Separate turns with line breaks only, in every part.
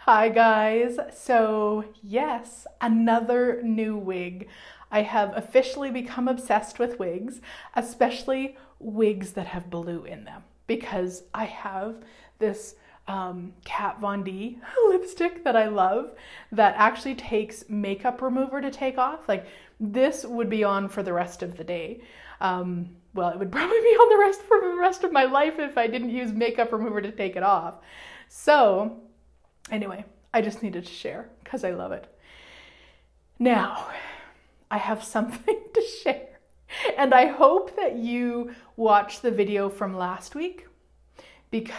Hi guys, so yes, another new wig. I have officially become obsessed with wigs, especially wigs that have blue in them, because I have this Kat Von D lipstick that I love that actually takes makeup remover to take off. Like, this would be on for the rest of the day. Well, it would probably be on for the rest of my life if I didn't use makeup remover to take it off. So anyway, I just needed to share because I love it. Now, I have something to share, and I hope that you watched the video from last week, because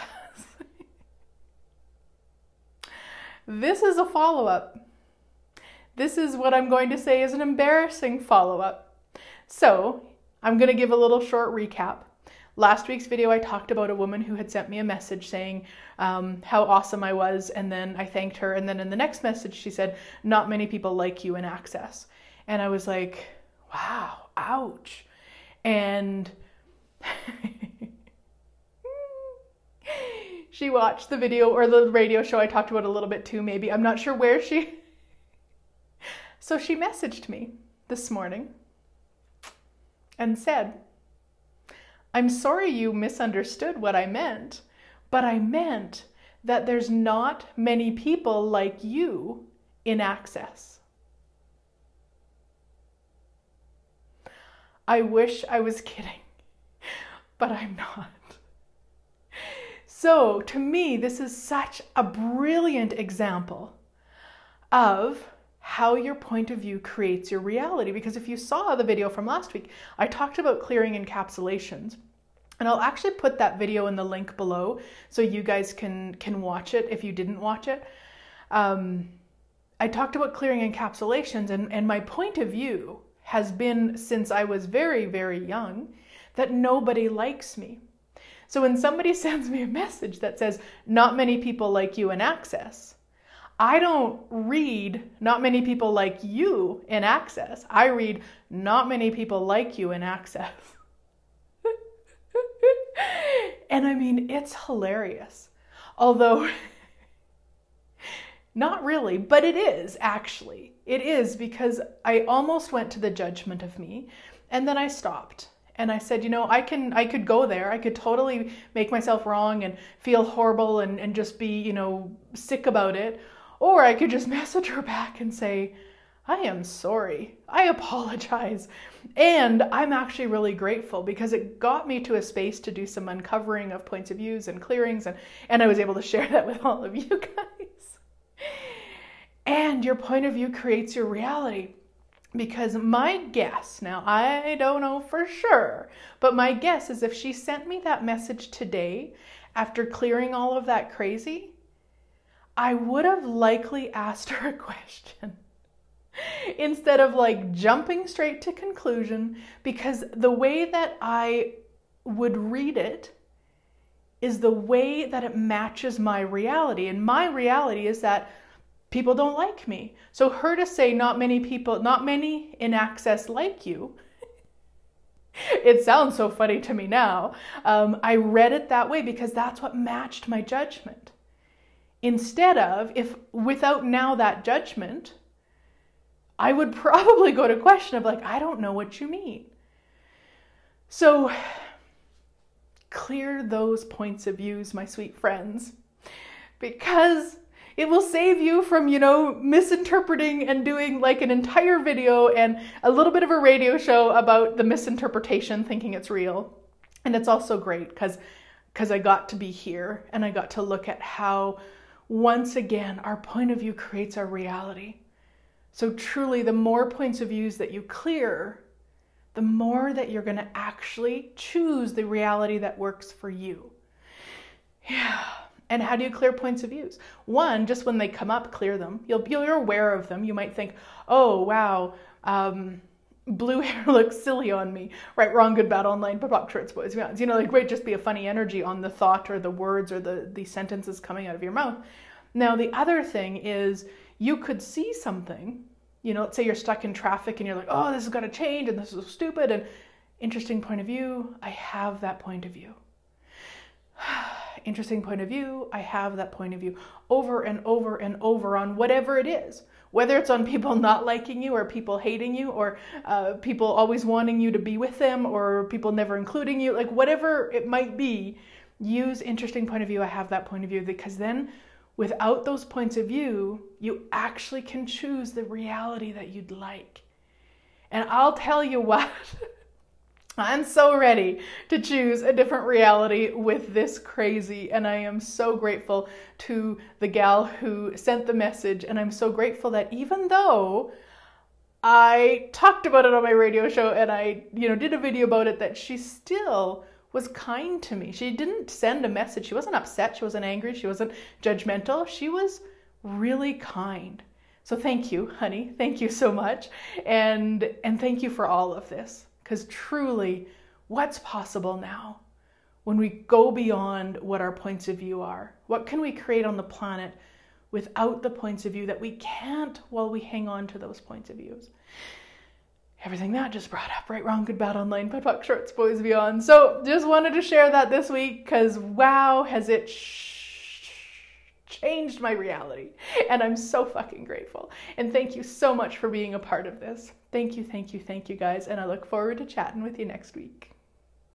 this is a follow-up. This is what I'm going to say is an embarrassing follow-up. So I'm going to give a little short recap. Last week's video, I talked about a woman who had sent me a message saying how awesome I was, and then I thanked her, and then in the next message she said, "Not many people like you in Access." And I was like, wow, ouch. And she watched the video or the radio show I talked about a little bit too, maybe. I'm not sure where she... So she messaged me this morning and said, "I'm sorry you misunderstood what I meant, but I meant that there's not many people like you in Access." I wish I was kidding, but I'm not. So to me, this is such a brilliant example of how your point of view creates your reality. Because if you saw the video from last week, I talked about clearing encapsulations. And I'll actually put that video in the link below so you guys can watch it if you didn't watch it. I talked about clearing encapsulations, and my point of view has been since I was very, very young that nobody likes me. So when somebody sends me a message that says, "Not many people like you in Access," I don't read "not many people like you in Access." I read "not many people like you in Access." And I mean, it's hilarious. Although, not really, but it is actually. It is, because I almost went to the judgment of me, and then I stopped. And I said, you know, I could go there. I could totally make myself wrong and feel horrible and just be, you know, sick about it. Or I could just message her back and say, "I am sorry. I apologize." And I'm actually really grateful, because it got me to a space to do some uncovering of points of views and clearings, and I was able to share that with all of you guys. And your point of view creates your reality. Because my guess, now I don't know for sure, but my guess is if she sent me that message today after clearing all of that crazy, I would have likely asked her a question instead of like jumping straight to conclusion, because the way that I would read it is the way that it matches my reality. And my reality is that people don't like me. So her to say not many in Access like you, it sounds so funny to me now. I read it that way because that's what matched my judgment. Instead of, if without now that judgment, I would probably go to question of like, I don't know what you mean. So clear those points of views, my sweet friends, because it will save you from, you know, misinterpreting and doing like an entire video and a little bit of a radio show about the misinterpretation, thinking it's real. And it's also great because I got to be here and I got to look at how, once again, our point of view creates our reality. So truly, the more points of views that you clear, the more that you're going to actually choose the reality that works for you. Yeah. And how do you clear points of views? One, just when they come up, clear them. You're aware of them. You might think, oh, wow, blue hair looks silly on me. Right, wrong, good, bad, online, pop, shirts, boys, beyonds. You know, like, might just be a funny energy on the thought or the words or the sentences coming out of your mouth. Now, the other thing is you could see something, you know, let's say you're stuck in traffic and you're like, oh, this has got to change and this is so stupid, and interesting point of view. I have that point of view. interesting point of view, I have that point of view over and over and over on whatever it is. Whether it's on people not liking you or people hating you or people always wanting you to be with them or people never including you, like whatever it might be, use interesting point of view, I have that point of view, because then without those points of view, you actually can choose the reality that you'd like. And I'll tell you what, I'm so ready to choose a different reality with this crazy, and I am so grateful to the gal who sent the message, and I'm so grateful that even though I talked about it on my radio show and I, did a video about it, that she still was kind to me. She didn't send a message. She wasn't upset. She wasn't angry. She wasn't judgmental. She was really kind. So thank you, honey. Thank you so much. And thank you for all of this. Because truly, what's possible now when we go beyond what our points of view are? What can we create on the planet without the points of view that we can't while we hang on to those points of views? Everything that just brought up, right, wrong, good, bad, online, POD, POC, shorts, boys, beyond. So just wanted to share that this week because wow, has it changed my reality. And I'm so fucking grateful. And thank you so much for being a part of this. Thank you, thank you, thank you guys. And I look forward to chatting with you next week.